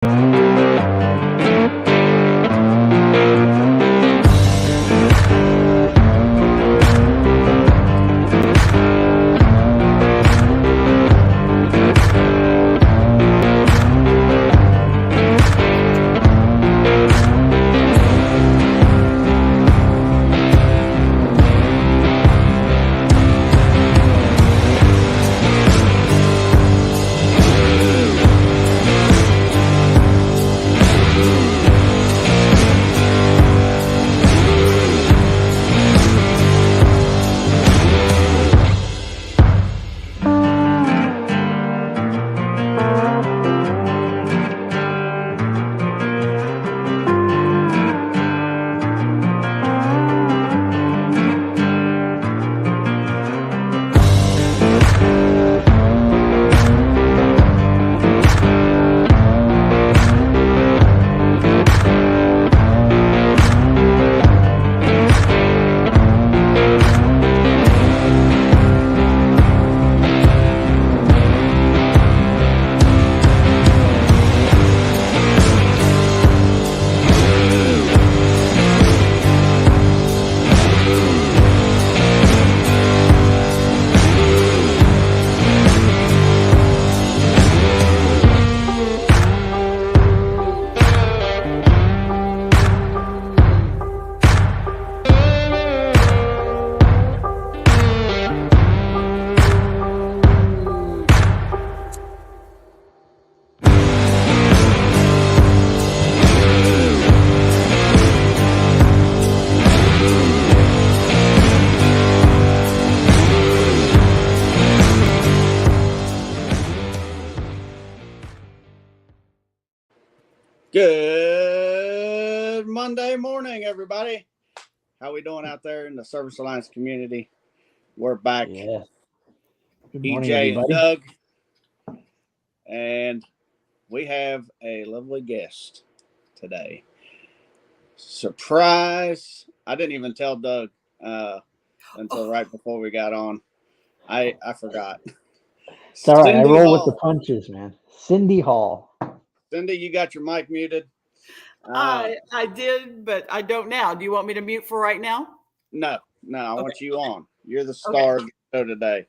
Good Monday morning, everybody. How we doing out there in the Service Alliance community? We're back. Yeah. Good morning, EJ everybody. and Doug. And we have a lovely guest today. Surprise. I didn't even tell Doug until right before we got on. I forgot. It's all right. I roll Hall. with the punches, man. Cindy Hall. Cindy, you got your mic muted. I did, but I don't now. Do you want me to mute for right now? No, I want you on. You're the star of the show today.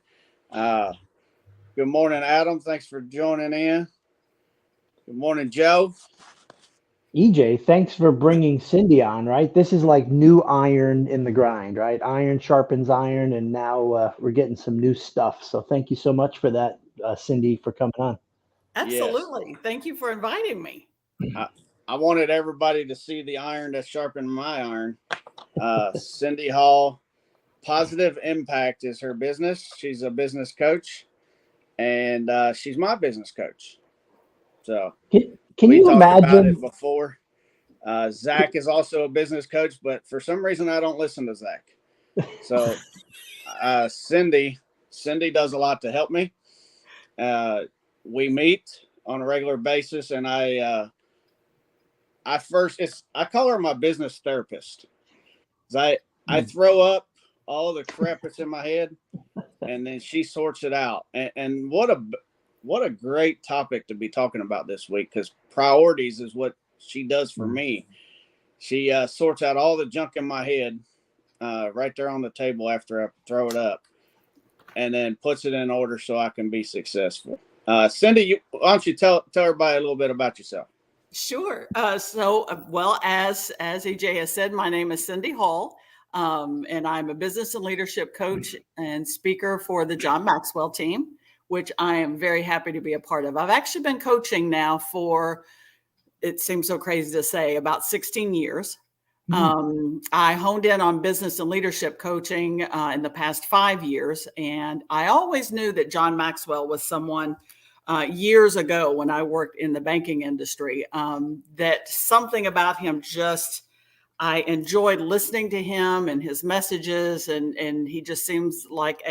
Good morning, Adam. Thanks for joining in. Good morning, Joe. EJ, thanks for bringing Cindy on, right? This is like new iron in the grind, right? Iron sharpens iron, and now we're getting some new stuff. So thank you so much for that, Cindy, for coming on. Absolutely. Yes. Thank you for inviting me. I wanted everybody to see the iron that sharpened my iron. Cindy Hall, Positive Impact is her business. She's a business coach, and she's my business coach. So can you imagine about it before? Zach is also a business coach, but for some reason I don't listen to Zach. So Cindy does a lot to help me. We meet on a regular basis, and I call her my business therapist. I throw up all the crap that's in my head, and then she sorts it out. And what a great topic to be talking about this week, because priorities is what she does for me. She sorts out all the junk in my head right there on the table after I throw it up, and then puts it in order so I can be successful. Cindy, why don't you tell everybody a little bit about yourself? Sure. As EJ has said, my name is Cindy Hall, and I'm a business and leadership coach and speaker for the John Maxwell team, which I am very happy to be a part of. I've actually been coaching now for, it seems so crazy to say, about 16 years. I honed in on business and leadership coaching in the past 5 years, and I always knew that John Maxwell was someone years ago when I worked in the banking industry, that something about him I enjoyed listening to him and his messages, and he just seems like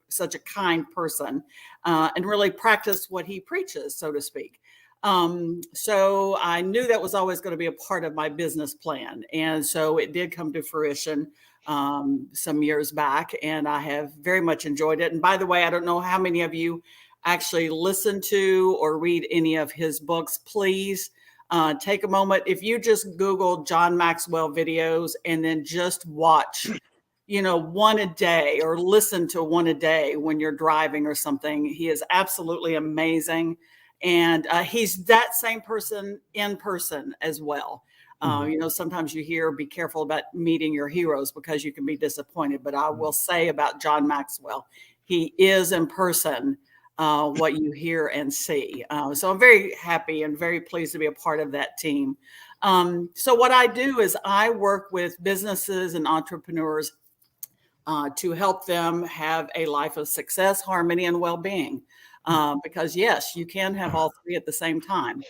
such a kind person, and really practice what he preaches, so to speak. So I knew that was always going to be a part of my business plan. And so it did come to fruition some years back, and I have very much enjoyed it. And by the way, I don't know how many of you actually listen to or read any of his books, please take a moment. If you just Google John Maxwell videos and then just watch, one a day, or listen to one a day when you're driving or something, he is absolutely amazing. And he's that same person in person as well. Sometimes you hear, be careful about meeting your heroes because you can be disappointed. But I will say about John Maxwell, he is in person what you hear and see. So I'm very happy and very pleased to be a part of that team. So what I do is I work with businesses and entrepreneurs to help them have a life of success, harmony, and well-being. Because yes, you can have all three at the same time.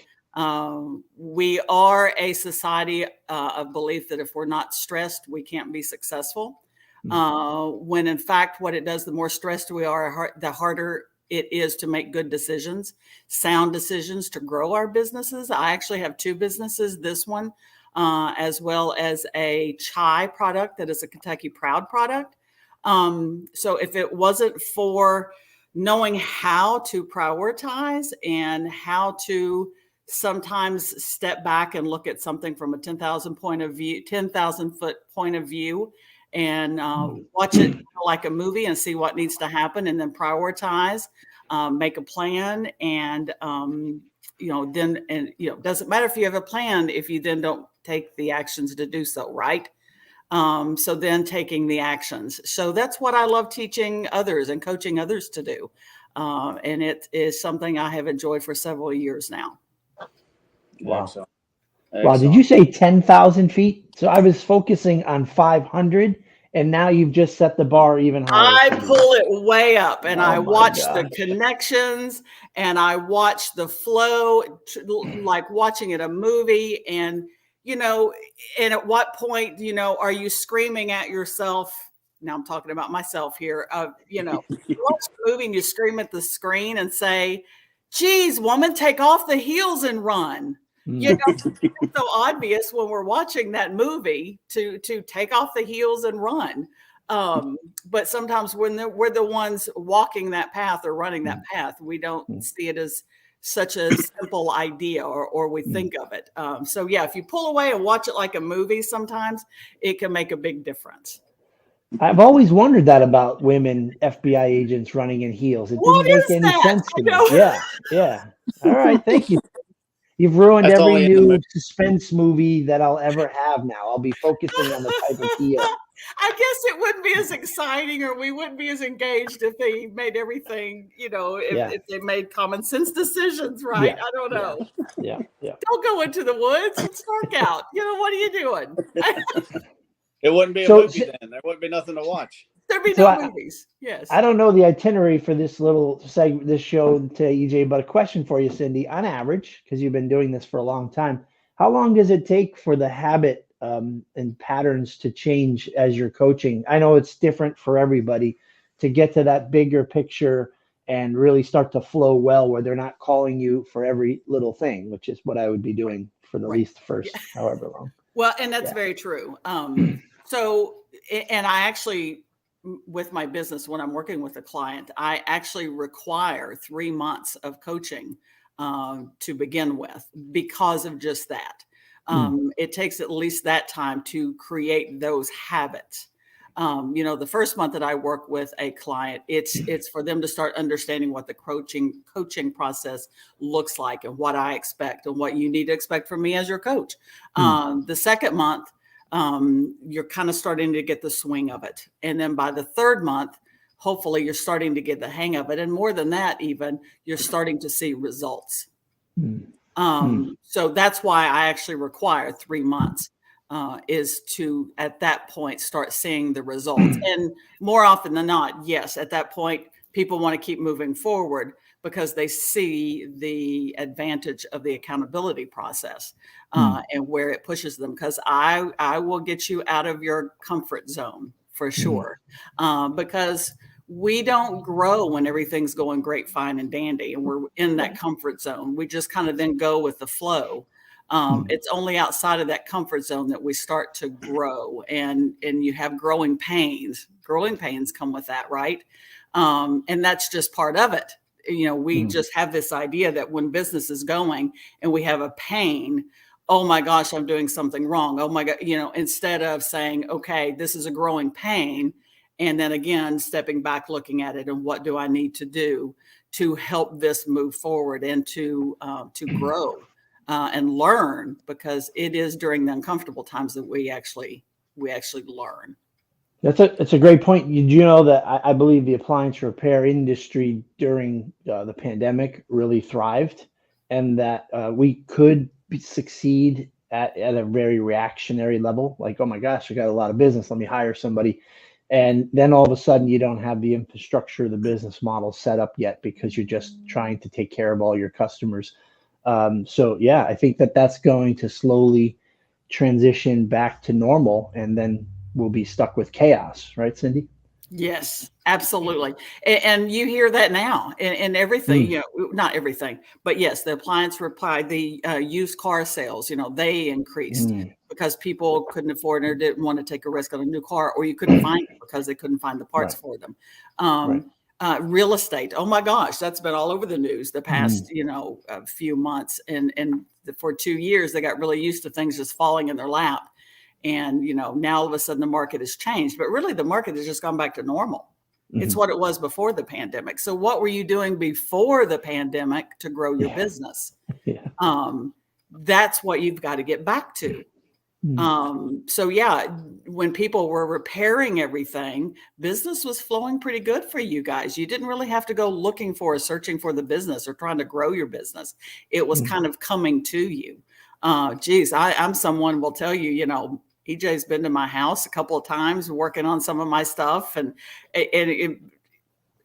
We are a society of belief that if we're not stressed, we can't be successful. When in fact, what it does, the more stressed we are, the harder it is to make good decisions, sound decisions to grow our businesses. I actually have two businesses, this one, as well as a chai product that is a Kentucky Proud product. So if it wasn't for knowing how to prioritize and how to sometimes step back and look at something from a 10,000 foot point of view, and watch it like a movie and see what needs to happen, and then prioritize, make a plan, and doesn't matter if you have a plan if you then don't take the actions to do so, right? So then taking the actions. So that's what I love teaching others and coaching others to do. And it is something I have enjoyed for several years now. Wow. Excellent. Wow. Did you say 10,000 feet? So I was focusing on 500, and now you've just set the bar even higher. I pull it way up, and I watch the gosh. connections, and I watch the flow, like watching it a movie. And, and at what point, are you screaming at yourself? Now I'm talking about myself here. You watch the movie and you scream at the screen and say, geez, woman, take off the heels and run. It's so obvious when we're watching that movie to take off the heels and run. But sometimes when we're the ones walking that path or running that path, we don't see it as such a simple idea, or we think of it. So yeah, if you pull away and watch it like a movie, sometimes it can make a big difference. I've always wondered that about women FBI agents running in heels. It didn't make any sense to me. Yeah. All right, thank you. You've ruined every new suspense movie that I'll ever have now. I'll be focusing on the type of heel. I guess it wouldn't be as exciting, or we wouldn't be as engaged if they made everything, if they made common sense decisions, right? I don't know. Yeah. Don't go into the woods. It's dark out. What are you doing? It wouldn't be a movie then. There wouldn't be nothing to watch. There'd be no movies. Yes. I don't know the itinerary for this little segment, this show today, EJ, but a question for you, Cindy. On average, because you've been doing this for a long time, how long does it take for the habit and patterns to change as you're coaching? I know it's different for everybody to get to that bigger picture and really start to flow well, where they're not calling you for every little thing, which is what I would be doing for the least first however long. Well, and that's very true. So, and I actually, with my business, when I'm working with a client, I actually require 3 months of coaching to begin with, because of just that. It takes at least that time to create those habits. The first month that I work with a client, it's for them to start understanding what the coaching process looks like, and what I expect and what you need to expect from me as your coach. The second month, you're kind of starting to get the swing of it. And then by the third month, hopefully you're starting to get the hang of it. And more than that, even, you're starting to see results. So that's why I actually require 3 months, is to, at that point, start seeing the results. And more often than not, yes, at that point, people want to keep moving forward because they see the advantage of the accountability process and where it pushes them. Because I will get you out of your comfort zone for sure. Because we don't grow when everything's going great, fine, and dandy, and we're in that comfort zone. We just kind of then go with the flow. It's only outside of that comfort zone that we start to grow, and you have growing pains. Growing pains come with that, right? And that's just part of it. we just have this idea that when business is going and we have a pain, oh my gosh, I'm doing something wrong. Oh my God, instead of saying, okay, this is a growing pain. And then again, stepping back, looking at it and what do I need to do to help this move forward and to grow and learn, because it is during the uncomfortable times that we actually learn. That's a great point. You know that I believe the appliance repair industry during the pandemic really thrived, and that we could succeed at a very reactionary level. Like, oh my gosh, I got a lot of business. Let me hire somebody. And then all of a sudden you don't have the infrastructure, the business model set up yet because you're just trying to take care of all your customers. So yeah, I think that's going to slowly transition back to normal, and then we'll be stuck with chaos, right, Cindy? Yes, absolutely. And you hear that now in everything, not everything, but yes, the appliance reply, the used car sales, they increased because people couldn't afford or didn't want to take a risk on a new car, or you couldn't find it because they couldn't find the parts for them. Real estate. Oh my gosh, that's been all over the news the past, a few months. And for 2 years, they got really used to things just falling in their lap. And, now all of a sudden the market has changed, but really the market has just gone back to normal. It's what it was before the pandemic. So what were you doing before the pandemic to grow your business? That's what you've got to get back to. So yeah, when people were repairing everything, business was flowing pretty good for you guys. You didn't really have to go looking for or searching for the business or trying to grow your business. It was kind of coming to you. I'm someone will tell you, EJ's been to my house a couple of times working on some of my stuff, and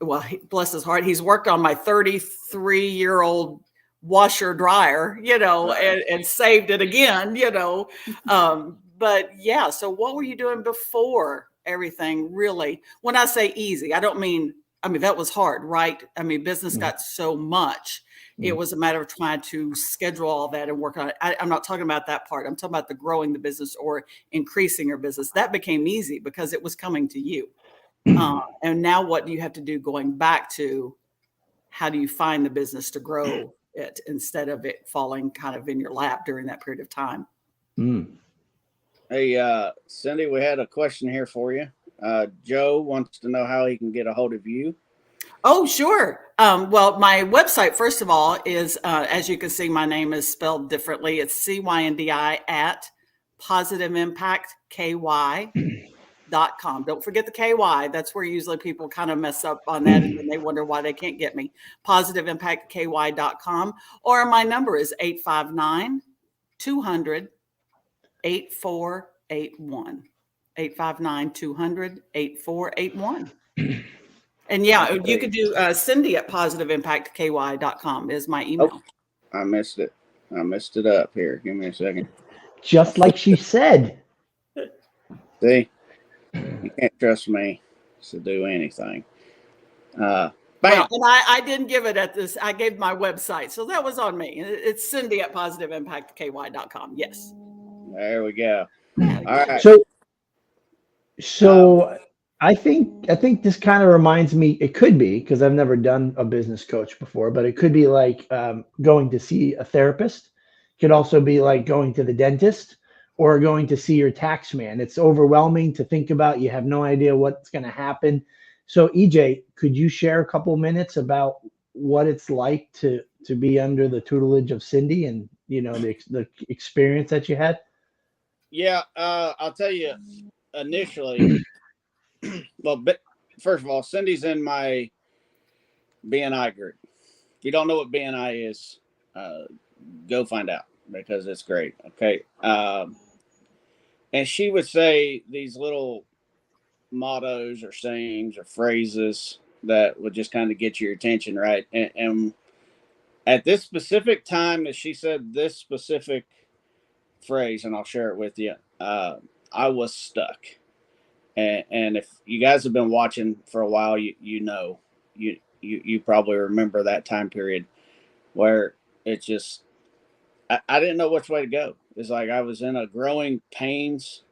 well, bless his heart, he's worked on my 33-year-old washer dryer, and saved it again, but yeah. So what were you doing before everything really? When I say easy, I don't mean, that was hard, right? Business got so much. It was a matter of trying to schedule all that and work on it. I'm not talking about that part. I'm talking about the growing the business or increasing your business. That became easy because it was coming to you. And now what do you have to do going back to how do you find the business to grow it instead of it falling kind of in your lap during that period of time? Hey, Cindy, we had a question here for you. Joe wants to know how he can get a hold of you. Oh, sure. Well, my website, first of all, is, as you can see, my name is spelled differently. It's CYNDI at positiveimpactky.com. Don't forget the KY. That's where usually people kind of mess up on that, and then they wonder why they can't get me. Positiveimpactky.com. Or my number is 859-200-8481. 859-200-8481. And yeah, you could do Cindy at positiveimpactky.com is my email. Oh, I missed it. I messed it up here. Give me a second. Just like she said. See, you can't trust me to do anything. Well, and I didn't give it at this. I gave my website. So that was on me. It's Cindy at positiveimpactky.com. Yes. There we go. All right. So I think this kind of reminds me, it could be, because I've never done a business coach before, but it could be like going to see a therapist. It could also be like going to the dentist or going to see your tax man. It's overwhelming to think about. You have no idea what's going to happen. So EJ, could you share a couple minutes about what it's like to be under the tutelage of Cindy and, the experience that you had? Yeah, I'll tell you initially. Well, first of all, Cindy's in my BNI group. If you don't know what BNI is, go find out because it's great. Okay. And she would say these little mottos or sayings or phrases that would just kind of get your attention, right? And at this specific time that she said this specific phrase, and I'll share it with you, I was stuck. And if you guys have been watching for a while, you probably remember that time period where it just, I didn't know which way to go. It's like I was in a growing pains,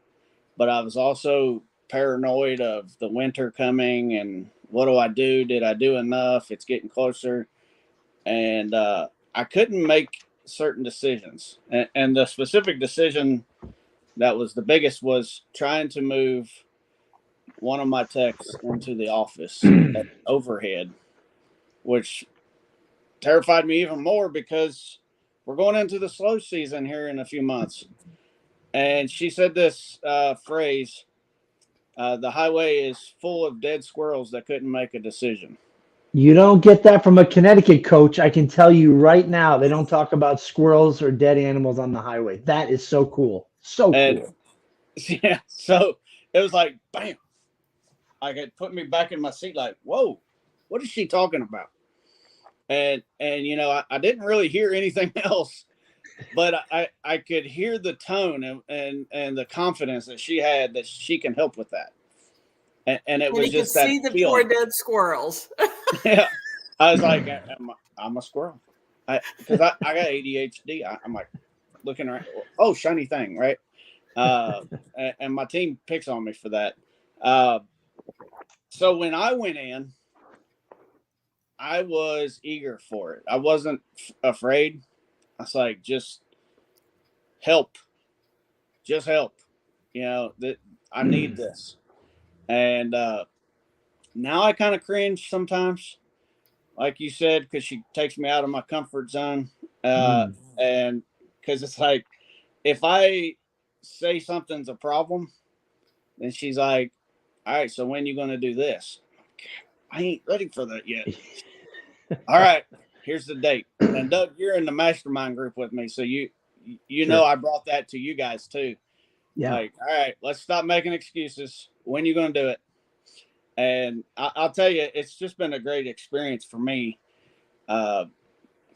but I was also paranoid of the winter coming and what do I do? Did I do enough? It's getting closer. and I couldn't make certain decisions. And the specific decision that was the biggest was trying to move one of my techs into the office at overhead, which terrified me even more because we're going into the slow season here in a few months. And she said this phrase, the highway is full of dead squirrels that couldn't make a decision. You don't get that from a Connecticut coach. I can tell you right now, they don't talk about squirrels or dead animals on the highway. That is so cool. So And cool. yeah, so it was like, bam. Like it put me back in my seat, like, whoa, what is she talking about? And you know, I didn't really hear anything else, but I could hear the tone and the confidence that she had that she can help with that. And it was you could just that see the feeling. poor dead squirrels. Yeah, I was like, I'm a squirrel, because I got ADHD. I'm like looking around. Oh, shiny thing, right? And my team picks on me for that. So when I went in, I was eager for it. I wasn't afraid. I was like, just help, just help. You know that I need this. And now I kind of cringe sometimes, like you said, because she takes me out of my comfort zone. And because it's like, if I say something's a problem, then she's like, all right, so when you going to do this? I ain't ready for that yet. All right, here's the date. And Doug, you're in the mastermind group with me, so you Sure. know I brought that to you guys too. Yeah. Like, all right, let's stop making excuses. When you going to do it? And I'll tell you, it's just been a great experience for me,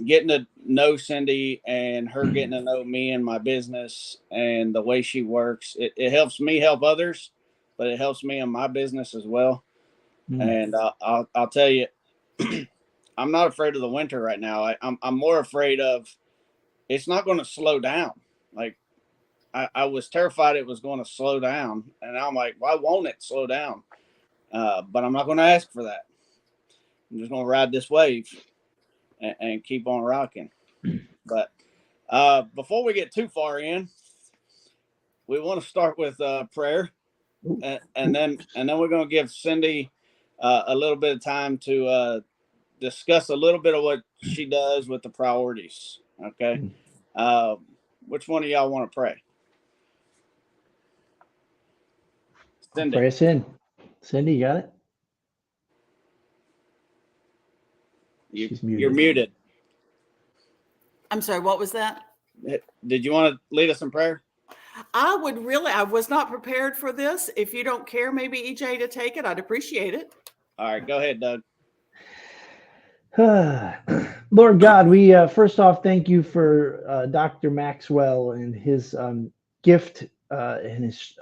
getting to know Cindy and her getting to know me and my business and the way she works. It helps me help others, but it helps me in my business as well. And I'll tell you, I'm not afraid of the winter right now. I'm more afraid of it's not going to slow down. Like I was terrified it was going to slow down, and I'm like, why won't it slow down? But I'm not going to ask for that. I'm just going to ride this wave and keep on rocking. But before we get too far in, we want to start with prayer, and then we're going to give Cindy a little bit of time to discuss a little bit of what she does with the priorities. Okay. Which one of y'all want to pray? Cindy. Pray us in. Cindy, you got it? She's muted. You're muted. I'm sorry, what was that? Did you want to lead us in prayer? I was not prepared for this. If you don't care, maybe EJ to take it, I'd appreciate it. All right, go ahead, Doug. Lord God, we first off thank you for Dr. Maxwell and his gift and his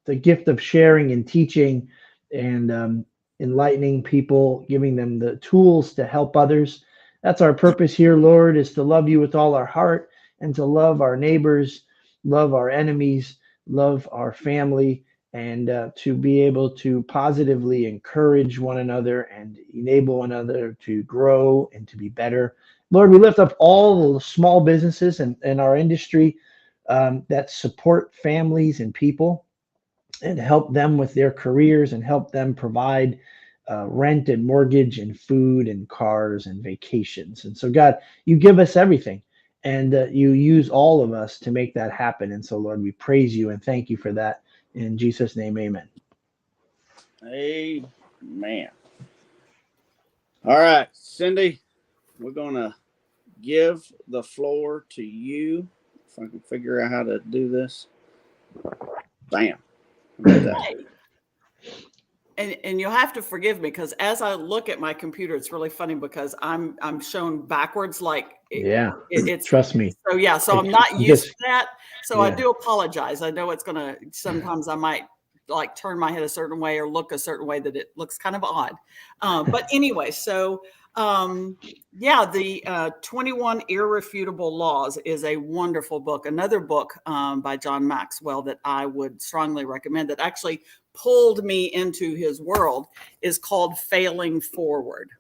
the gift of sharing and teaching and enlightening people, giving them the tools to help others. That's our purpose here, Lord, is to love you with all our heart and to love our neighbors, love our enemies, love our family, and to be able to positively encourage one another and enable one another to grow and to be better. Lord, we lift up all the small businesses in our industry that support families and people and help them with their careers and help them provide rent and mortgage and food and cars and vacations. And so, God, you give us everything. And you use all of us to make that happen. And so, Lord, we praise you and thank you for that. In Jesus' name, amen. Amen. All right, Cindy, we're going to give the floor to you. If I can figure out how to do this. Bam. And you'll have to forgive me because as I look at my computer, it's really funny because I'm shown backwards. Like it's trust me. So yeah, so I'm not used to that. So I do apologize. I know it's gonna sometimes I might like turn my head a certain way or look a certain way that it looks kind of odd. But anyway, so the 21 Irrefutable Laws is a wonderful book. Another book by John Maxwell that I would strongly recommend that actually pulled me into his world is called Failing Forward.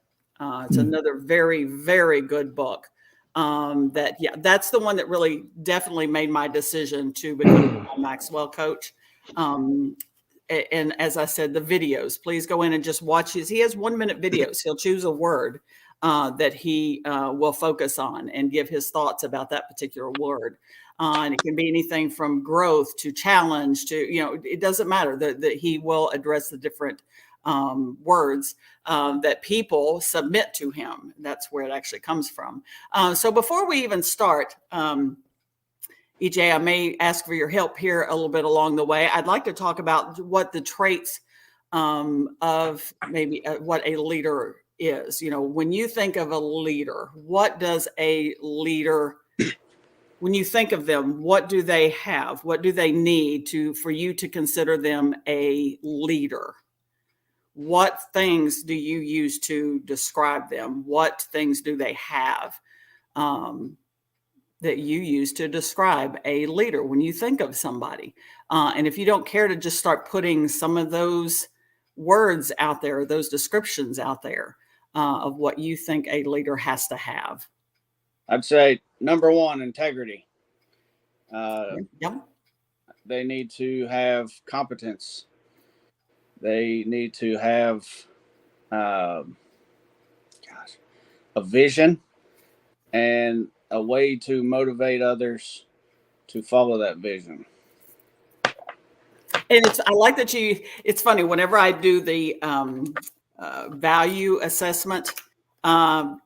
It's another very, very good book. That's the one that really definitely made my decision to become a Maxwell coach. And as I said, the videos, please go in and just watch he has 1-minute videos. He'll choose a word that he will focus on and give his thoughts about that particular word. And it can be anything from growth to challenge to, it doesn't matter that he will address the different words that people submit to him. That's where it actually comes from. So before we even start, EJ, I may ask for your help here a little bit along the way. I'd like to talk about what the traits of maybe what a leader is. When you think of a leader, what does a leader, when you think of them, what do they have? What do they need for you to consider them a leader? What things do you use to describe them? What things do they have that you use to describe a leader when you think of somebody? And if you don't care to just start putting some of those words out there, those descriptions out there of what you think a leader has to have. I'd say number one, integrity. Yep. They need to have competence. They need to have a vision and a way to motivate others to follow that vision. And I like that it's funny, whenever I do the value assessment,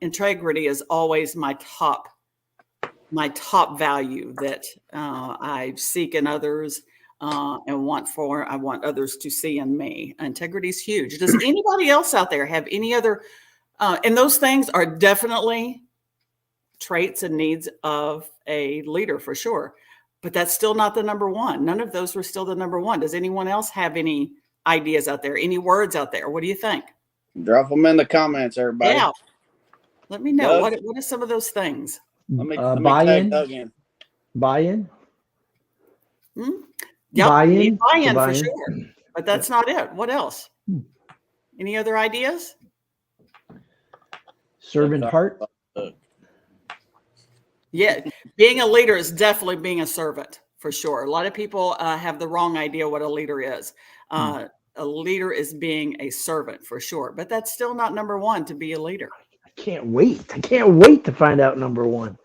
integrity is always my top value that I seek in others and I want others to see in me. Integrity is huge. Does anybody else out there have any other, and those things are definitely traits and needs of a leader for sure, but that's still not the number one. None of those were still the number one. Does anyone else have any ideas out there, any words out there? What do you think? Drop them in the comments, everybody. Yeah. Let me know. What are some of those things? Let me buy-in. tag Doug in. Buy-in. Yep, buy-in for sure. But that's not it. What else? Any other ideas? Servant heart. Yeah, being a leader is definitely being a servant for sure. A lot of people have the wrong idea what a leader is. A leader is being a servant for sure, but that's still not number one to be a leader. I can't wait to find out number one.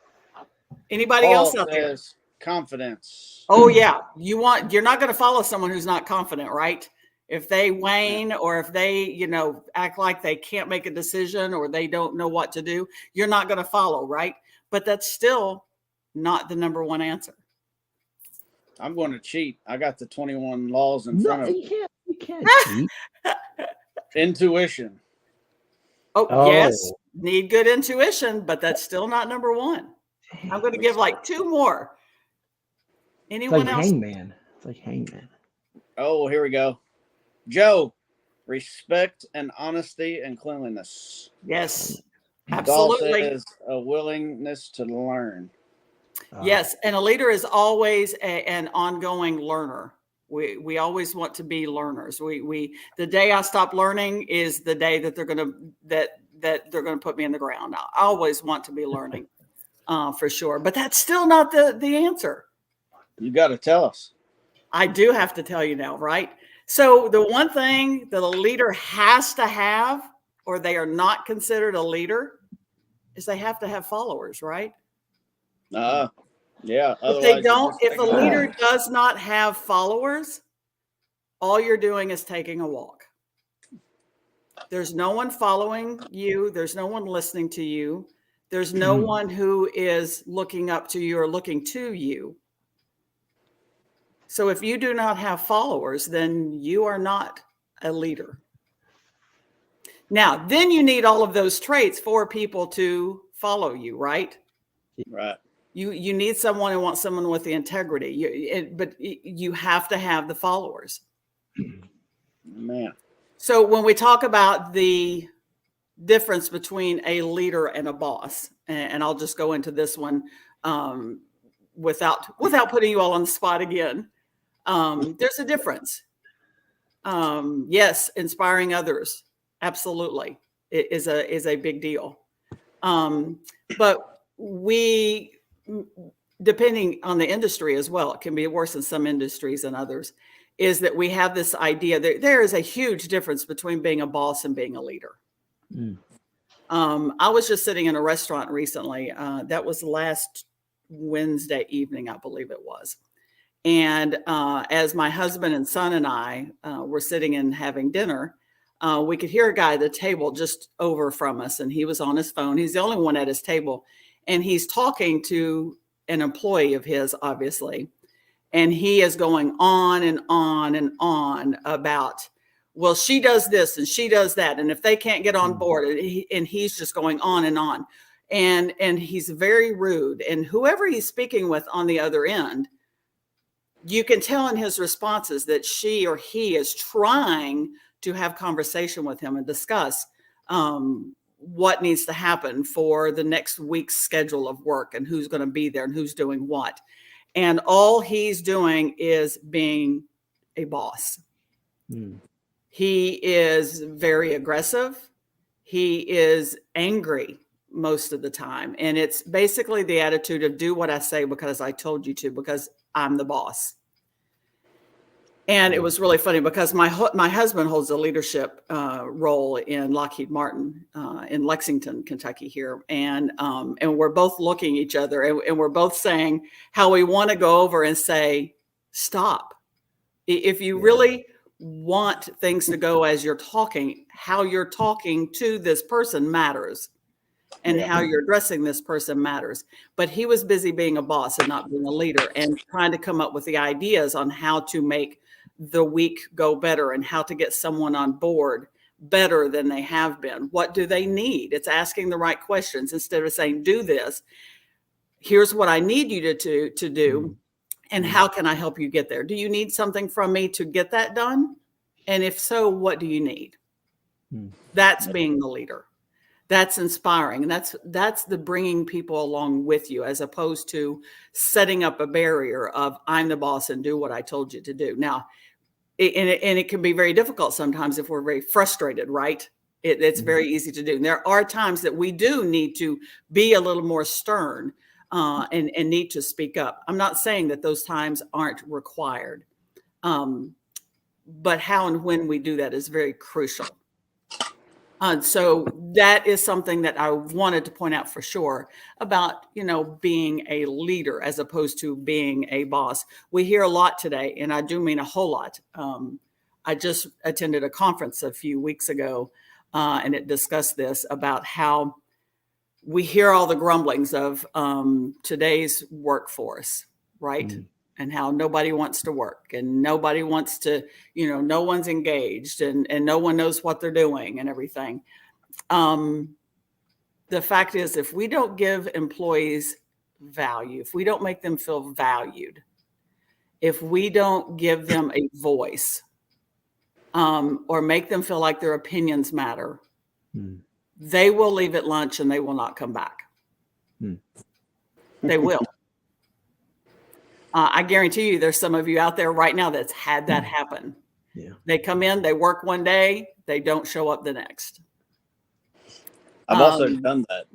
Anybody else out there? Confidence. Oh yeah, you're not going to follow someone who's not confident, right? If they wane or if they, act like they can't make a decision or they don't know what to do, you're not going to follow, right? But that's still not the number one answer. I'm going to cheat. I got the 21 laws in front of me. You can't cheat. Intuition. Oh, yes. Need good intuition, but that's still not number one. I'm going to give like two more. Anyone else? It's like Hangman. Oh, here we go. Joe, respect and honesty and cleanliness. Yes, absolutely. Is a willingness to learn. Yes, and a leader is always an ongoing learner. We always want to be learners. The day I stop learning is the day that they're going to put me in the ground. I always want to be learning, for sure. But that's still not the answer. You got to tell us. I do have to tell you now, right? So the one thing that a leader has to have, or they are not considered a leader, is they have to have followers, right? Yeah. If a leader does not have followers, all you're doing is taking a walk. There's no one following you. There's no one listening to you. There's no one who is looking up to you or looking to you. So if you do not have followers, then you are not a leader. Now, then you need all of those traits for people to follow you, right? Right. You need someone who wants someone with the integrity, but you have to have the followers. Man. So when we talk about the difference between a leader and a boss, and I'll just go into this one without putting you all on the spot again. There's a difference. Yes, inspiring others. Absolutely. is a big deal. But we, depending on the industry as well, it can be worse in some industries than others, is that we have this idea that there is a huge difference between being a boss and being a leader. I was just sitting in a restaurant recently. That was last Wednesday evening, I believe it was. And as my husband and son and I were sitting and having dinner, we could hear a guy at the table just over from us, and he was on his phone. He's the only one at his table, and he's talking to an employee of his, obviously, and he is going on and on and on about, well, she does this and she does that, and if they can't get on board, and he's just going on and on, and he's very rude, and whoever he's speaking with on the other end, you can tell in his responses that she or he is trying to have conversation with him and discuss what needs to happen for the next week's schedule of work and who's going to be there and who's doing what. And all he's doing is being a boss. He is very aggressive. He is angry most of the time. And it's basically the attitude of do what I say because I told you to, because I'm the boss. And it was really funny because my husband holds a leadership role in Lockheed Martin in Lexington, Kentucky here. And we're both looking at each other and we're both saying how we want to go over and say, stop. If you really want things to go as you're talking, how you're talking to this person matters. And how you're addressing this person matters. But he was busy being a boss and not being a leader and trying to come up with the ideas on how to make the week go better and how to get someone on board better than they have been. What do they need? It's asking the right questions instead of saying, do this. Here's what I need you to do. And how can I help you get there? Do you need something from me to get that done? And if so, what do you need? That's being the leader. That's inspiring. And that's the bringing people along with you, as opposed to setting up a barrier of I'm the boss and do what I told you to do. Now, it can be very difficult sometimes if we're very frustrated, right? It's very easy to do. And there are times that we do need to be a little more stern and need to speak up. I'm not saying that those times aren't required, but how and when we do that is very crucial. So that is something that I wanted to point out for sure about, being a leader as opposed to being a boss. We hear a lot today, and I do mean a whole lot. I just attended a conference a few weeks ago, and it discussed this about how we hear all the grumblings of today's workforce, right? And how nobody wants to work and nobody wants to, no one's engaged and no one knows what they're doing and everything. The fact is, if we don't give employees value, if we don't make them feel valued, if we don't give them a voice or make them feel like their opinions matter, they will leave at lunch and they will not come back. They will. I guarantee you there's some of you out there right now that's had that happen. They come in, they work one day, they don't show up the next. I've also done that.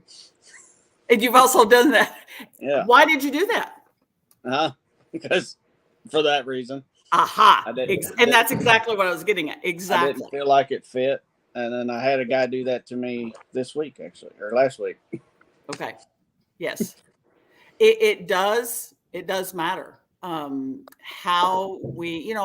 And you've also done that. Yeah. Why did you do that? Because for that reason. Aha. And that's exactly what I was getting at. Exactly. I didn't feel like it fit. And then I had a guy do that to me this week, actually, or last week. Okay. Yes. It does matter how we,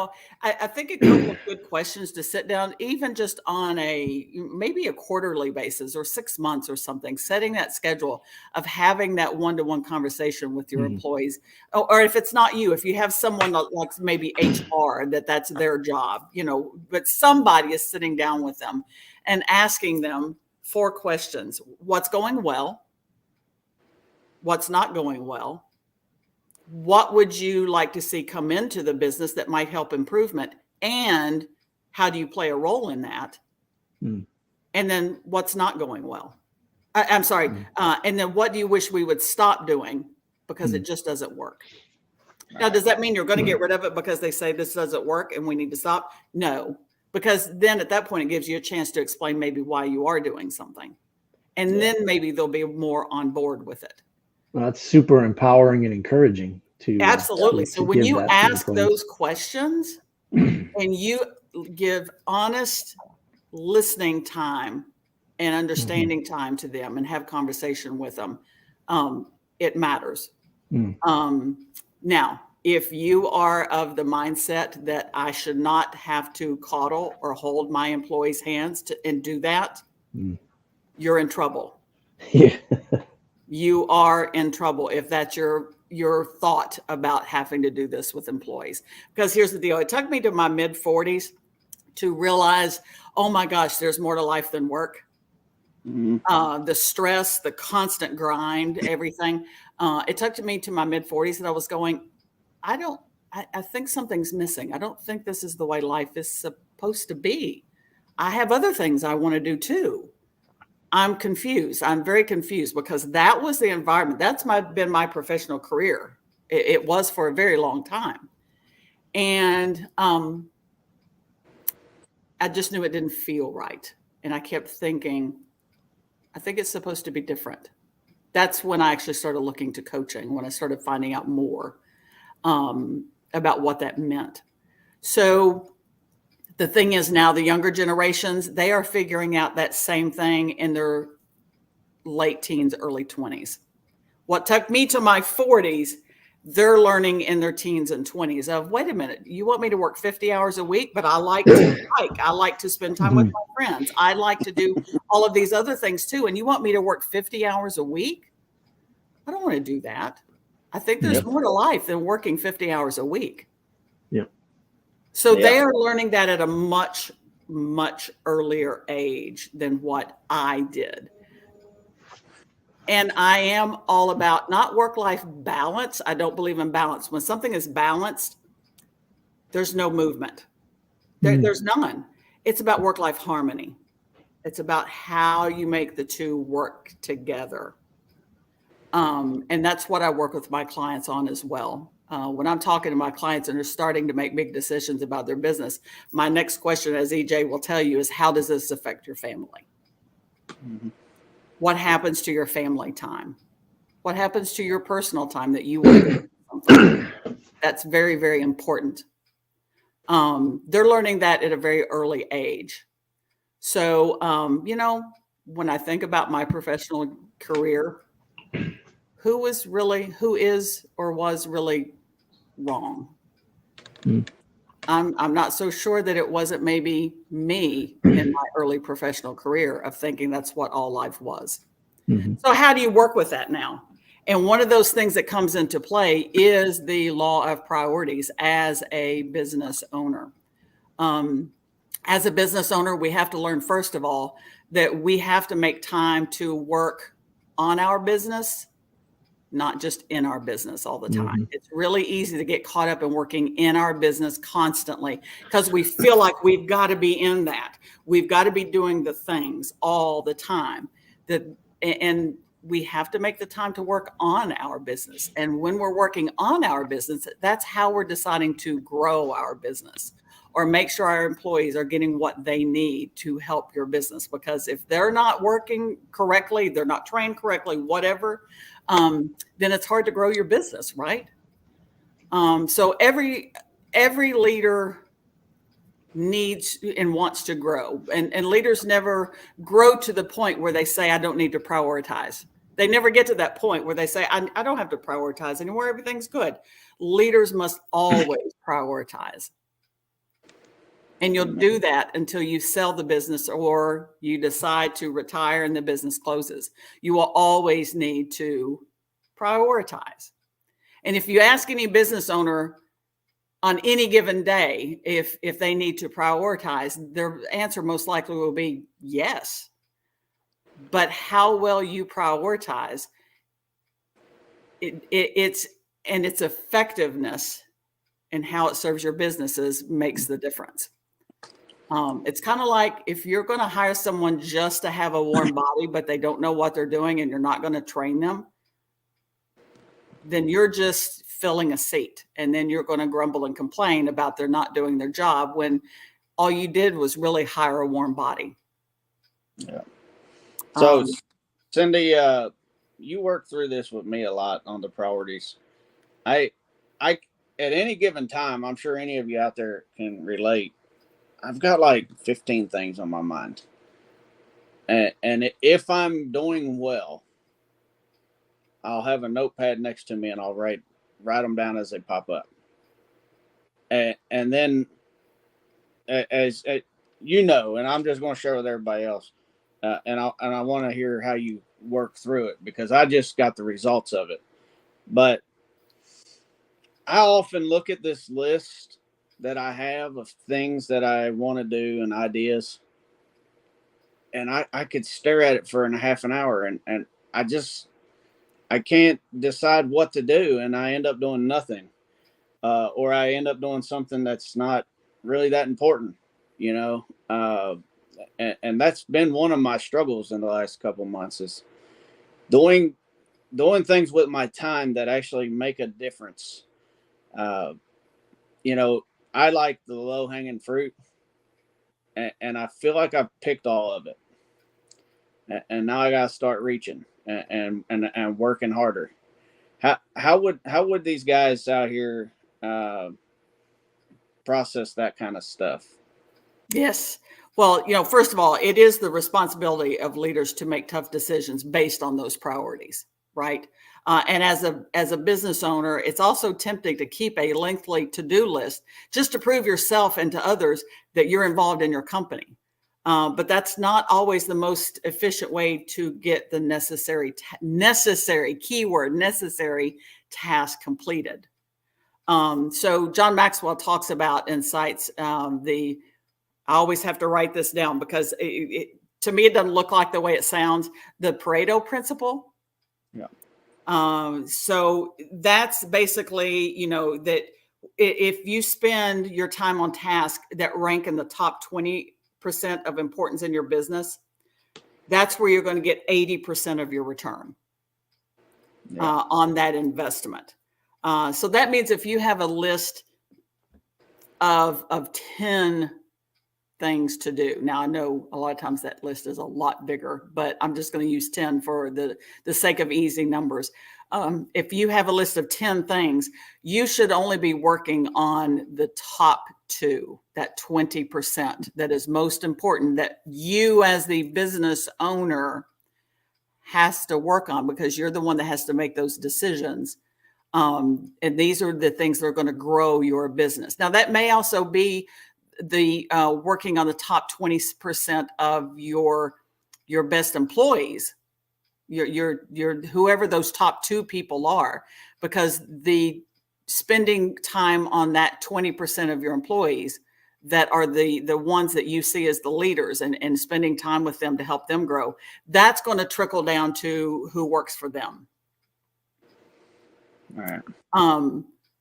I think a couple of good questions to sit down, even just on maybe a quarterly basis or 6 months or something, setting that schedule of having that one-to-one conversation with your employees. Or if it's not you, if you have someone like maybe HR, that's their job, but somebody is sitting down with them and asking them 4 questions. What's going well? What's not going well? What would you like to see come into the business that might help improvement? And how do you play a role in that? And then what's not going well? I'm sorry. And then what do you wish we would stop doing because it just doesn't work? Now, does that mean you're going to get rid of it because they say this doesn't work and we need to stop? No, because then at that point, it gives you a chance to explain maybe why you are doing something. And then maybe they'll be more on board with it. Well, that's super empowering and encouraging to Absolutely. So when give you that to ask employees. those questions and you give honest listening time and understanding time to them and have conversation with them, it matters. Now, if you are of the mindset that I should not have to coddle or hold my employees' hands and do that, you're in trouble. Yeah. You are in trouble if that's your thought about having to do this with employees. Because here's the deal. It took me to my mid 40s to realize, oh my gosh, there's more to life than work. The stress, the constant grind, everything. It took me to my mid 40s that I was going, I think something's missing. I don't think this is the way life is supposed to be. I have other things I want to do too. I'm confused. I'm very confused because that was the environment. That's been my professional career. It was for a very long time. And I just knew it didn't feel right. And I kept thinking, I think it's supposed to be different. That's when I actually started looking to coaching, when I started finding out more about what that meant. So the thing is now the younger generations, they are figuring out that same thing in their late teens, early 20s. What took me to my 40s, they're learning in their teens and 20s of, wait a minute, you want me to work 50 hours a week, but I like to hike. I like to spend time with my friends. I like to do all of these other things too. And you want me to work 50 hours a week? I don't want to do that. I think there's more to life than working 50 hours a week. Yeah. So they are learning that at a much, much earlier age than what I did. And I am all about not work-life balance. I don't believe in balance. When something is balanced, there's no movement. There's none. It's about work-life harmony. It's about how you make the two work together. And that's what I work with my clients on as well. When I'm talking to my clients and they're starting to make big decisions about their business, my next question, as EJ will tell you, is how does this affect your family? What happens to your family time? What happens to your personal time that you want to do something? That's very, very important. They're learning that at a very early age. So, when I think about my professional career, who is or was really wrong? I'm not so sure that it wasn't maybe me in my early professional career of thinking that's what all life was. So how do you work with that now? And one of those things that comes into play is the law of priorities as a business owner. As a business owner, we have to learn, first of all, that we have to make time to work on our business, not just in our business all the time. It's really easy to get caught up in working in our business constantly because we feel like we've got to be in that. We've got to be doing the things all the time. And we have to make the time to work on our business. And when we're working on our business, that's how we're deciding to grow our business or make sure our employees are getting what they need to help your business. Because if they're not working correctly, they're not trained correctly, whatever, then it's hard to grow your business, right? So every leader needs and wants to grow, and leaders never grow to the point where they say, I don't need to prioritize. They never get to that point where they say, I don't have to prioritize anymore. Everything's good. Leaders must always prioritize. And you'll do that until you sell the business or you decide to retire and the business closes. You will always need to prioritize. And if you ask any business owner on any given day if they need to prioritize, their answer most likely will be yes. But how well you prioritize, its effectiveness and how it serves your businesses makes the difference. It's kind of like if you're going to hire someone just to have a warm body, but they don't know what they're doing and you're not going to train them, then you're just filling a seat. And then you're going to grumble and complain about they're not doing their job when all you did was really hire a warm body. Yeah. So, Cindy, you work through this with me a lot on the priorities. I at any given time, I'm sure any of you out there can relate. I've got like 15 things on my mind. And if I'm doing well, I'll have a notepad next to me and I'll write them down as they pop up. And then, as you know, and I'm just going to share with everybody else, and I want to hear how you work through it, because I just got the results of it. But I often look at this list that I have of things that I want to do and ideas, and I could stare at it for a half an hour, and I can't decide what to do, and I end up doing nothing, or I end up doing something that's not really that important, you know. And that's been one of my struggles in the last couple of months, is doing things with my time that actually make a difference. You know, I like the low hanging fruit, and I feel like I've picked all of it, and now I got to start reaching and working harder. How would these guys out here process that kind of stuff? Yes. Well, first of all, it is the responsibility of leaders to make tough decisions based on those priorities, right? And as a business owner, it's also tempting to keep a lengthy to-do list just to prove yourself and to others that you're involved in your company. But that's not always the most efficient way to get the necessary task completed. So John Maxwell talks about insights. I always have to write this down because to me, it doesn't look like the way it sounds. The Pareto principle. Yeah. So that's basically, that if you spend your time on tasks that rank in the top 20% of importance in your business, that's where you're going to get 80% of your return on that investment. So that means if you have a list of 10 things to do. Now, I know a lot of times that list is a lot bigger, but I'm just going to use 10 for the sake of easy numbers. If you have a list of 10 things, you should only be working on the top 2, that 20% that is most important, that you as the business owner has to work on, because you're the one that has to make those decisions. And these are the things that are going to grow your business. Now, that may also be the working on the top 20% of your best employees, your whoever those top 2 people are, because the spending time on that 20% of your employees that are the ones that you see as the leaders, and spending time with them to help them grow, that's going to trickle down to who works for them. All right.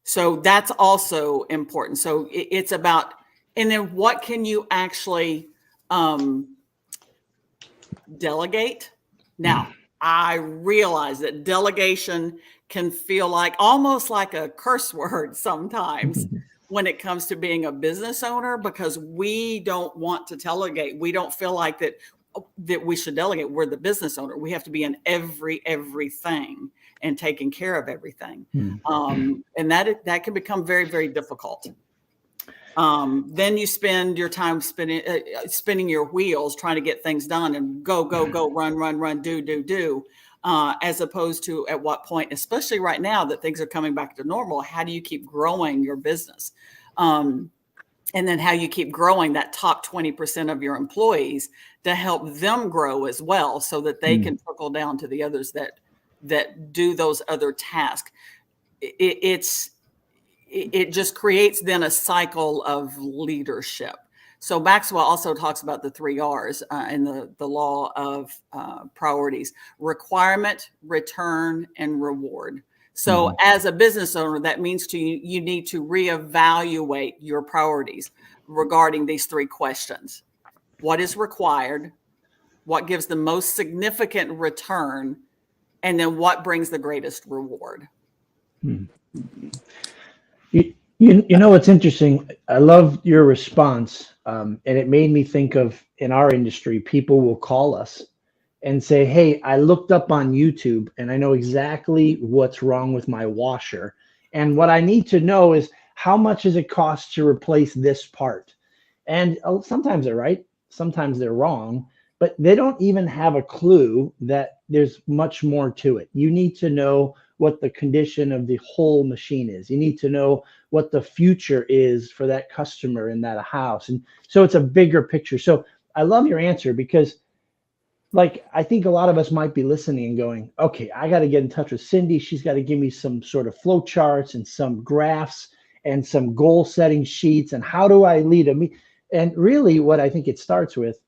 So that's also important. So it's about, and then what can you actually delegate? Now, I realize that delegation can feel like almost like a curse word sometimes when it comes to being a business owner, because we don't want to delegate. We don't feel like that we should delegate. We're the business owner. We have to be in everything and taking care of everything. And that can become very, very difficult. Then you spend your time spinning your wheels trying to get things done and go, run, do, as opposed to at what point, especially right now that things are coming back to normal, how do you keep growing your business? And then how you keep growing that top 20% of your employees to help them grow as well, so that they can trickle down to the others that do those other tasks. It just creates then a cycle of leadership. So Maxwell also talks about the 3 R's in the law of priorities: requirement, return, and reward. So as a business owner, that means you need to reevaluate your priorities regarding these 3 questions. What is required? What gives the most significant return? And then what brings the greatest reward? You know, it's interesting. I love your response And it made me think of, in our industry, people will call us and say, hey, I looked up on YouTube and I know exactly what's wrong with my washer. And what I need to know is how much does it cost to replace this part? And sometimes they're right, sometimes they're wrong, but they don't even have a clue that there's much more to it. You need to know what the condition of the whole machine is. You need to know what the future is for that customer in that house. And so it's a bigger picture. So I love your answer, because like, I think a lot of us might be listening and going, okay, I got to get in touch with Cindy. She's got to give me some sort of flow charts and some graphs and some goal setting sheets. And how do I lead them? And really what I think it starts with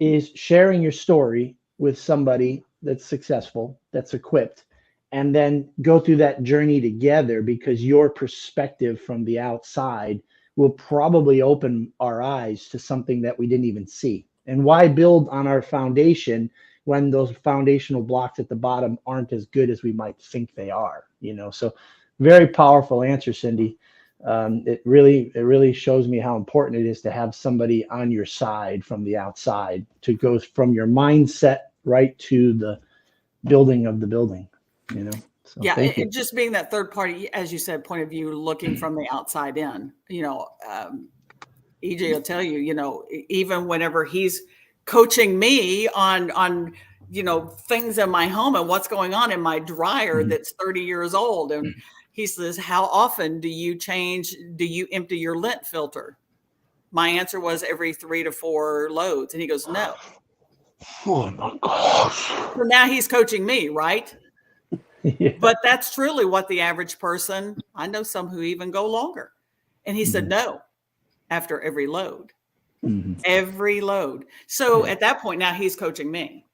is sharing your story with somebody that's successful, that's equipped, and then go through that journey together, because your perspective from the outside will probably open our eyes to something that we didn't even see. And why build on our foundation when those foundational blocks at the bottom aren't as good as we might think they are, you know? So very powerful answer, Cindy. It really shows me how important it is to have somebody on your side from the outside, to go from your mindset right to the building of the building, you know? So Yeah, thank you. and just being that third party, as you said, point of view, looking from the outside in, EJ will tell you, even whenever he's coaching me on things in my home and what's going on in my dryer that's 30 years old, and he says, how often do you empty your lint filter? My answer was every 3 to 4 loads, and he goes, no. Oh my gosh. So now he's coaching me, right? Yeah. But that's truly what the average person, I know some who even go longer. And he said, no, after every load. Every load. So at that point, now he's coaching me.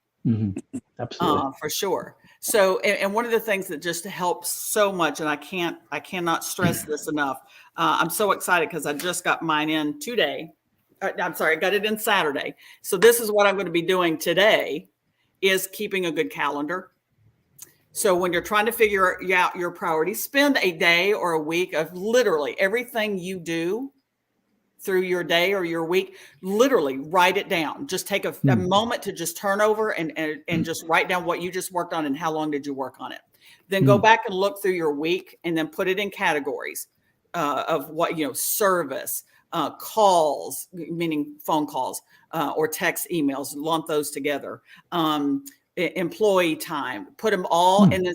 Absolutely. For sure. So, and one of the things that just helps so much, and I cannot stress this enough. I'm so excited because I just got mine in today. I'm sorry, I got it in Saturday. So this is what I'm going to be doing today, is keeping a good calendar. So when you're trying to figure out your priorities, spend a day or a week of literally everything you do through your day or your week, literally write it down. Just take a moment to just turn over and just write down what you just worked on and how long did you work on it. Then go back and look through your week and then put it in categories of what, service, calls, meaning phone calls, or text emails, lump those together. Employee time, put them all, and then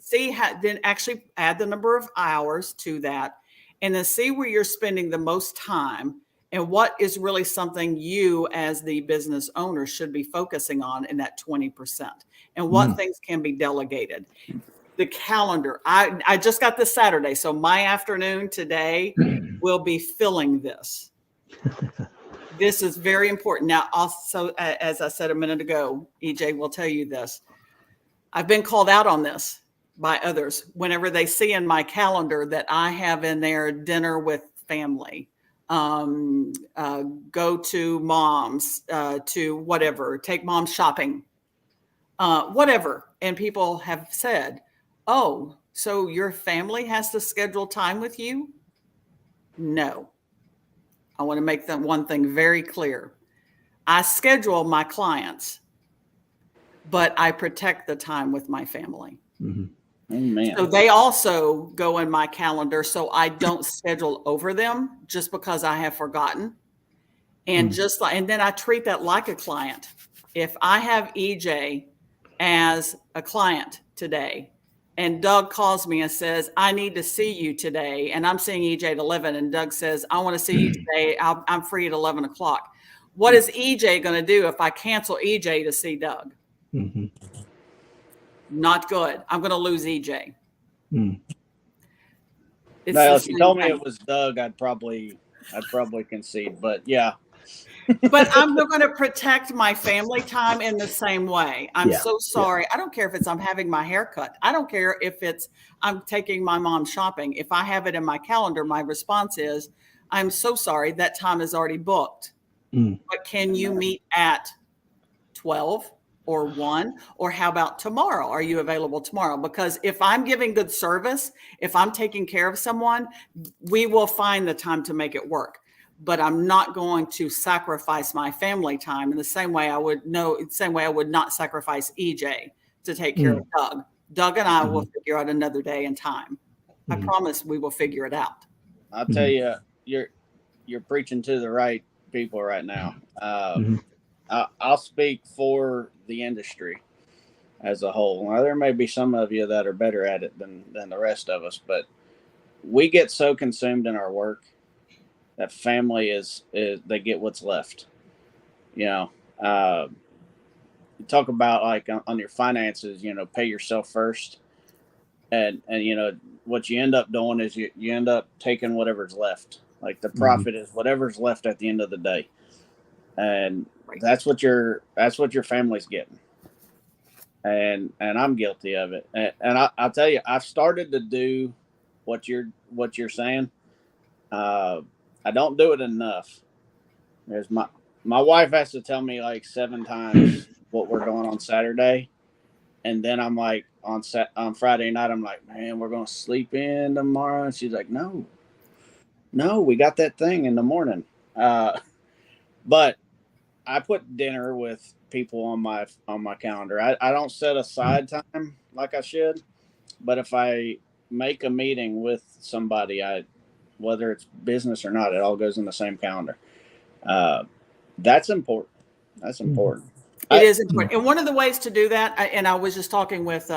then actually add the number of hours to that, and then see where you're spending the most time and what is really something you as the business owner should be focusing on in that 20%, and what things can be delegated. The calendar, I just got this Saturday, so my afternoon today will be filling this. This is very important. Now, also, as I said a minute ago, EJ will tell you this. I've been called out on this by others whenever they see in my calendar that I have in there dinner with family, go to mom's, to whatever, take mom shopping, whatever. And people have said, oh, so your family has to schedule time with you? No. I want to make that one thing very clear. I schedule my clients, but I protect the time with my family. Amen. So they also go in my calendar, so I don't schedule over them just because I have forgotten. And and then I treat that like a client. If I have EJ as a client today, and Doug calls me and says, I need to see you today, and I'm seeing EJ at 11, and Doug says, I want to see you today, I'm free at 11 o'clock. What is EJ going to do if I cancel EJ to see Doug? Not good. I'm going to lose EJ. Now, if you told me it was Doug, I'd probably concede. But yeah. But I'm going to protect my family time in the same way. I'm so sorry. I don't care if I'm having my hair cut. I don't care if I'm taking my mom shopping. If I have it in my calendar, my response is, I'm so sorry, that time is already booked. But can you meet at 12 or 1? Or how about tomorrow? Are you available tomorrow? Because if I'm giving good service, if I'm taking care of someone, we will find the time to make it work. but I'm not going to sacrifice my family time in the same way I would not sacrifice EJ to take care of Doug. Doug and I will figure out another day and time. I promise we will figure it out. I'll tell you, you're preaching to the right people right now. I'll speak for the industry as a whole. Now, there may be some of you that are better at it than the rest of us, but we get so consumed in our work that family is they get what's left. You know, you talk about like on your finances, you know, pay yourself first. And you know, what you end up doing is you end up taking whatever's left. Like the profit is whatever's left at the end of the day. And that's what your family's getting. And I'm guilty of it. And I'll tell you, I've started to do what you're saying. I don't do it enough. There's my wife has to tell me like 7 times what we're doing on Saturday. And then I'm like on Friday night, I'm like, man, we're going to sleep in tomorrow. And she's like, no, we got that thing in the morning. But I put dinner with people on my calendar. I don't set aside time like I should, but if I make a meeting with somebody, whether it's business or not, it all goes in the same calendar. That's important. That's important. It is important. And one of the ways to do that, and I was just talking with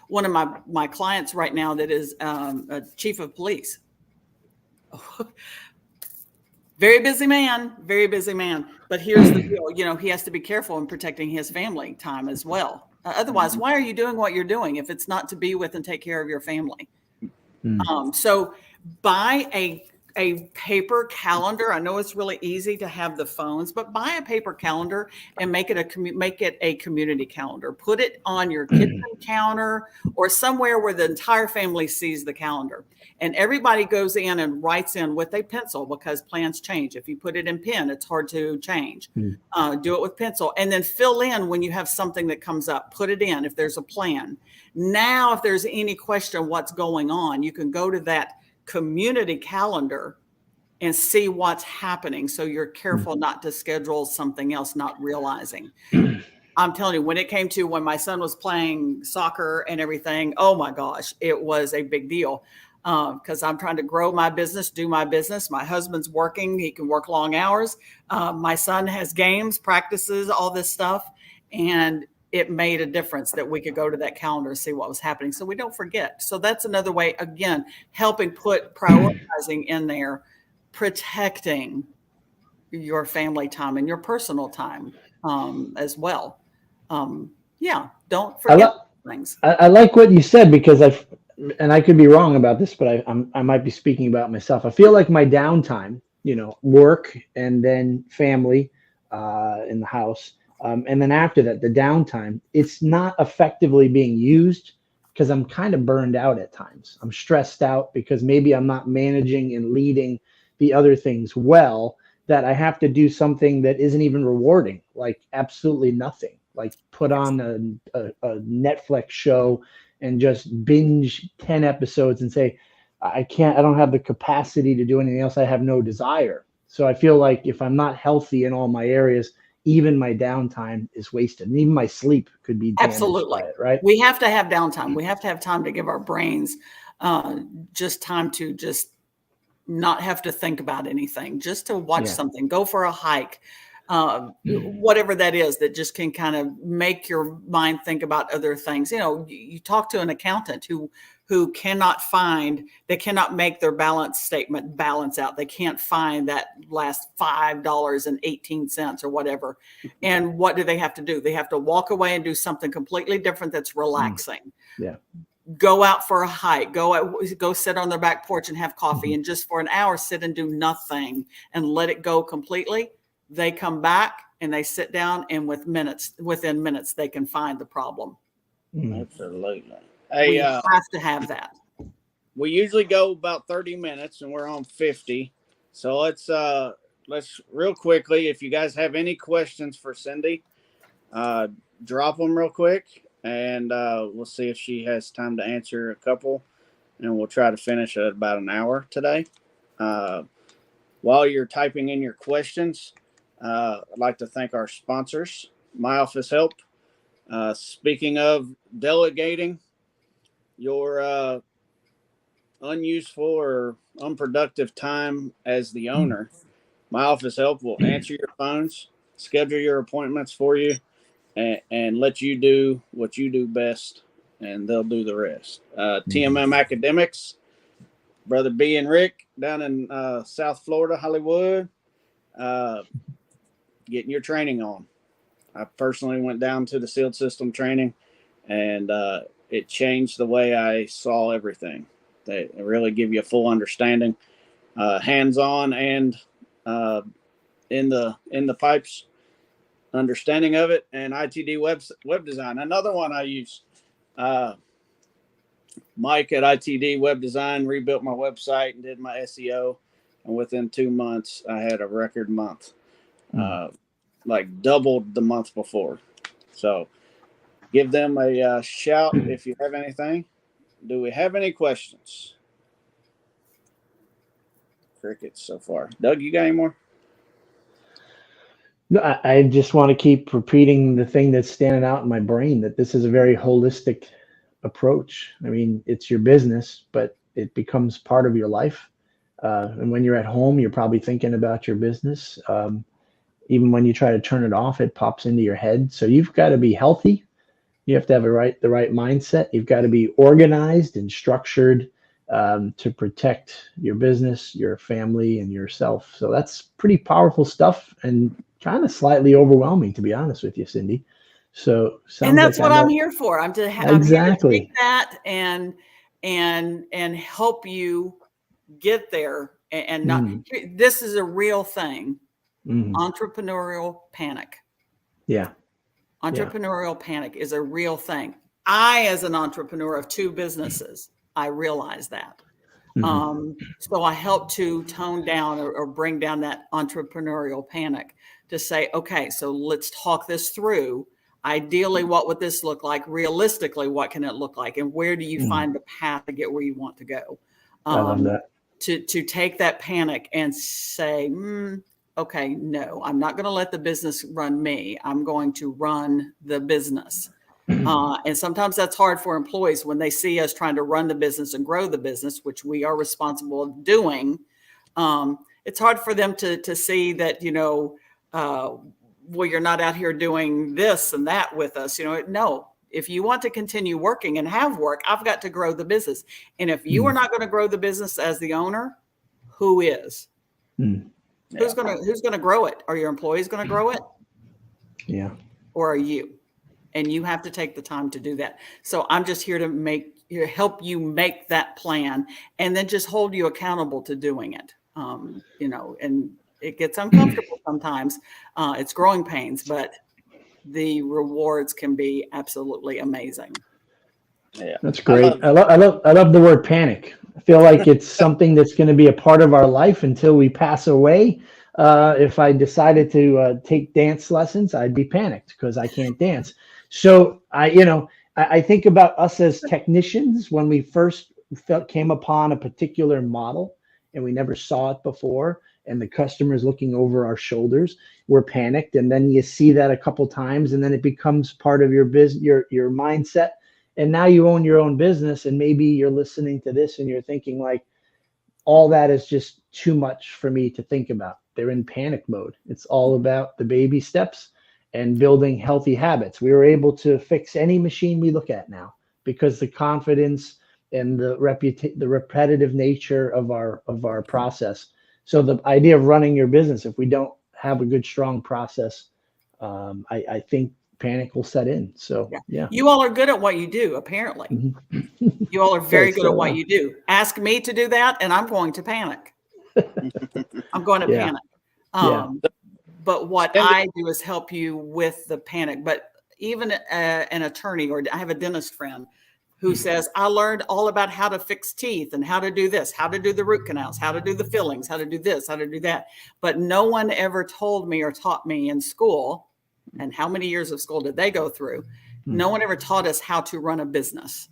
one of my clients right now that is a chief of police. Very busy man. But here's the deal. You know, he has to be careful in protecting his family time as well. Otherwise, why are you doing what you're doing if it's not to be with and take care of your family? So buy a paper calendar. I know it's really easy to have the phones, but buy a paper calendar and make it a community calendar. Put it on your kitchen counter or somewhere where the entire family sees the calendar. And everybody goes in and writes in with a pencil because plans change. If you put it in pen, it's hard to change. Do it with pencil and then fill in when you have something that comes up. Put it in if there's a plan. Now, if there's any question what's going on, you can go to that community calendar and see what's happening. So you're careful not to schedule something else, not realizing. I'm telling you, when my son was playing soccer and everything, oh my gosh, it was a big deal. Because I'm trying to grow my business, do my business. My husband's working. He can work long hours. My son has games, practices, all this stuff. And it made a difference that we could go to that calendar and see what was happening. So we don't forget. So that's another way, again, helping put prioritizing in there, protecting your family time and your personal time as well. Don't forget things. I like what you said because and I could be wrong about this, but I might be speaking about myself. I feel like my downtime, you know, work and then family in the house. And then after that, the downtime, it's not effectively being used because I'm kind of burned out at times. I'm stressed out because maybe I'm not managing and leading the other things well, that I have to do something that isn't even rewarding, like absolutely nothing, like put on a Netflix show and just binge 10 episodes and say, I don't have the capacity to do anything else. I have no desire. So I feel like if I'm not healthy in all my areas, even my downtime is wasted, and even my sleep could be damaged by it, right? We have to have downtime. We have to have time to give our brains just time to just not have to think about anything, just to watch something, go for a hike, whatever that is that just can kind of make your mind think about other things. You know, you talk to an accountant who cannot make their balance statement balance out. They can't find that last $5.18 or whatever. And what do they have to do? They have to walk away and do something completely different that's relaxing. Go out for a hike, go sit on their back porch and have coffee and just for an hour sit and do nothing and let it go completely. They come back and they sit down and within minutes they can find the problem. Absolutely. We have to have that. We usually go about 30 minutes and we're on 50. So let's real quickly, if you guys have any questions for Cindy, drop them real quick and we'll see if she has time to answer a couple, and we'll try to finish at about an hour today. while you're typing in your questions, I'd like to thank our sponsors, My Office Help. Speaking of delegating your unuseful or unproductive time as the owner, My Office Help will answer your phones, schedule your appointments for you, and let you do what you do best, and they'll do the rest. TMM Academics, Brother B and Rick down in South Florida, Hollywood, getting your training on. I personally went down to the sealed system training, and it changed the way I saw everything. They really give you a full understanding, hands-on and in the pipes, understanding of it, and ITD web design. Another one I use. Mike at ITD Web Design rebuilt my website and did my SEO, and within 2 months, I had a record month, like doubled the month before. So, give them a shout if you have anything. Do we have any questions? Crickets so far. Doug, you got any more? No, I just want to keep repeating the thing that's standing out in my brain, that this is a very holistic approach. I mean, it's your business, but it becomes part of your life. And when you're at home, you're probably thinking about your business. Even when you try to turn it off, it pops into your head. So you've got to be healthy. You have to have the right mindset. You've got to be organized and structured to protect your business, your family, and yourself. So that's pretty powerful stuff, and kind of slightly overwhelming, to be honest with you, Cindy. So and that's like what I'm here for. I'm here to take that and help you get there. And not this is a real thing. Entrepreneurial panic. Yeah. Entrepreneurial panic is a real thing. I, as an entrepreneur of 2 businesses, I realize that. So I help to tone down or bring down that entrepreneurial panic to say, okay, so let's talk this through. Ideally, what would this look like? Realistically, what can it look like? And where do you find the path to get where you want to go? I love that. To take that panic and say, okay, no, I'm not going to let the business run me. I'm going to run the business. And sometimes that's hard for employees when they see us trying to run the business and grow the business, which we are responsible of doing. It's hard for them to see that, well, you're not out here doing this and that with us. No, if you want to continue working and have work, I've got to grow the business. And if you are not going to grow the business as the owner, who is? Who's going to grow it? Are your employees going to grow it? Yeah. Or are you? And you have to take the time to do that. So I'm just here to help you make that plan, and then just hold you accountable to doing it. And it gets uncomfortable sometimes. It's growing pains, but the rewards can be absolutely amazing. Yeah, that's great. I love the word panic. I feel like it's something that's going to be a part of our life until we pass away. If I decided to take dance lessons, I'd be panicked because I can't dance. So I think about us as technicians when we first came upon a particular model and we never saw it before, and the customer's looking over our shoulders, we're panicked. And then you see that a couple times, and then it becomes part of your business, your mindset. And now you own your own business, and maybe you're listening to this and you're thinking like, all that is just too much for me to think about. They're in panic mode. It's all about the baby steps and building healthy habits. We were able to fix any machine we look at now because the confidence and the repetitive nature of our process. So the idea of running your business, if we don't have a good, strong process, I think panic will set in. So yeah. You all are good at what you do, apparently. You all are very good at what you do. Ask me to do that, and I'm going to panic. I'm going to panic. But what I do is help you with the panic. But even an attorney, or I have a dentist friend who says, I learned all about how to fix teeth and how to do this, how to do the root canals, how to do the fillings, how to do this, how to do that. But no one ever told me or taught me in school. And how many years of school did they go through? No one ever taught us how to run a business.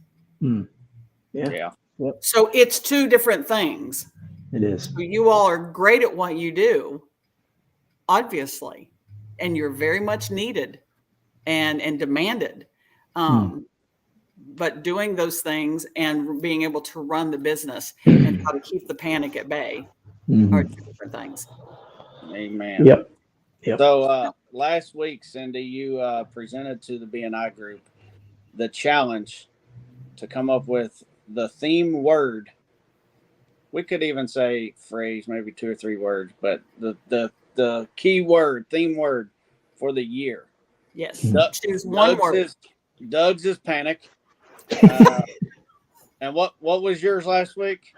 Yeah. So it's 2 different things. It is. So you all are great at what you do, obviously, and you're very much needed and demanded. But doing those things and being able to run the business and how to keep the panic at bay are two different things. Amen. Yep. So last week, Cindy, you presented to the BNI group the challenge to come up with the theme word. We could even say phrase, maybe 2 or 3 words, but the key word, theme word for the year. Yes. Choose one word. Doug's is panic. And what was yours last week?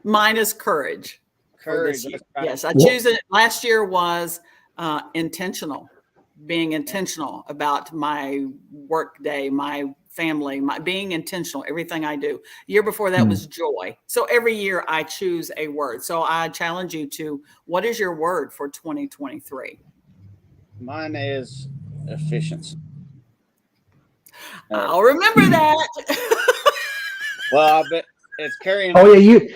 Mine is courage. Courage. Right. Yes, I choose it. Last year was intentional, being intentional about my work day, my family, my being intentional, everything I do. Year before that was joy. So every year I choose a word. So I challenge you to, what is your word for 2023? Mine is efficiency. I'll remember that. Well, I bet it's carrying. Oh you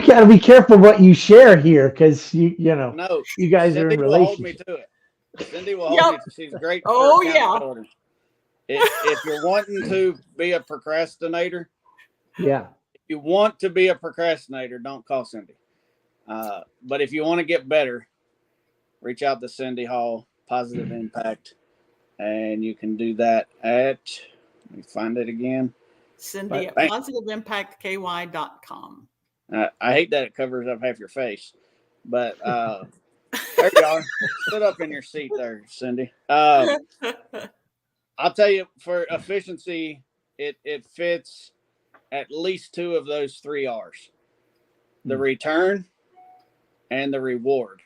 gotta be careful what you share here, because you guys Cindy are in will hold me relationship. to it. Cindy will hold me. She's great. Oh yeah. If you're wanting to be a procrastinator, if you want to be a procrastinator, don't call Cindy. But if you want to get better, reach out to Cindy Hall, Positive Impact, and you can do that at, let me find it again. Cindy at positiveimpactky.com. I hate that it covers up half your face, but there you are. Sit up in your seat there, Cindy. I'll tell you, for efficiency, it fits at least 2 of those 3 R's: the return and the reward.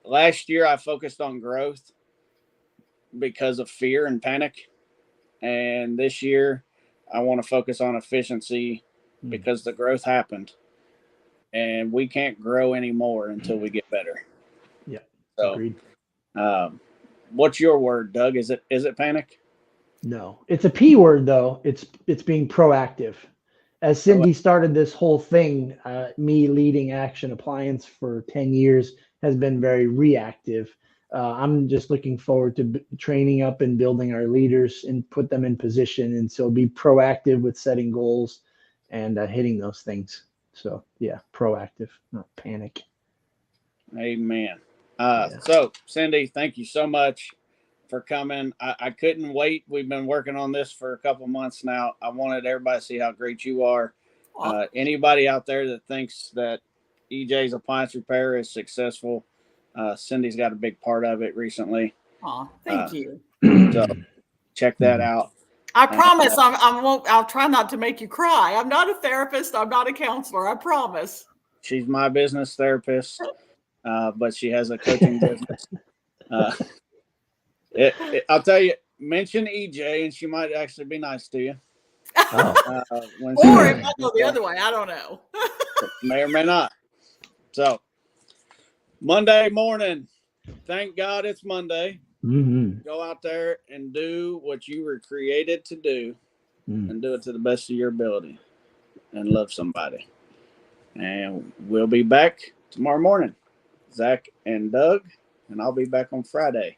Last year I focused on growth because of fear and panic, and this year I want to focus on efficiency because the growth happened, and we can't grow anymore until we get better. Yeah. So, agreed. What's your word, Doug? Is it panic? No, it's a P word though. It's being proactive. As Cindy started this whole thing, me leading Action Appliance for 10 years has been very reactive. I'm just looking forward to training up and building our leaders and put them in position. And so be proactive with setting goals and hitting those things. So yeah, proactive, not panic. Amen. So Cindy, thank you so much for coming. I couldn't wait. We've been working on this for a couple months now. I wanted everybody to see how great you are. Anybody out there that thinks that EJ's Appliance Repair is successful, Cindy's got a big part of it recently. Thank you. So check that out. I promise I'll try not to make you cry. I'm not a therapist. I'm not a counselor. I promise. She's my business therapist, but she has a coaching business. I'll tell you, mention EJ and she might actually be nice to you. Or it might go the other way. I don't know. May or may not. So, Monday morning, thank God it's Monday. Go out there and do what you were created to do and do it to the best of your ability and love somebody. And we'll be back tomorrow morning. Zach and Doug, and I'll be back on Friday.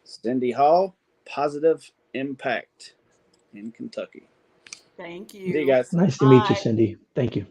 Cindy Hall, Positive Impact in Kentucky. Thank you. See you guys. Nice to meet you, Cindy. Thank you.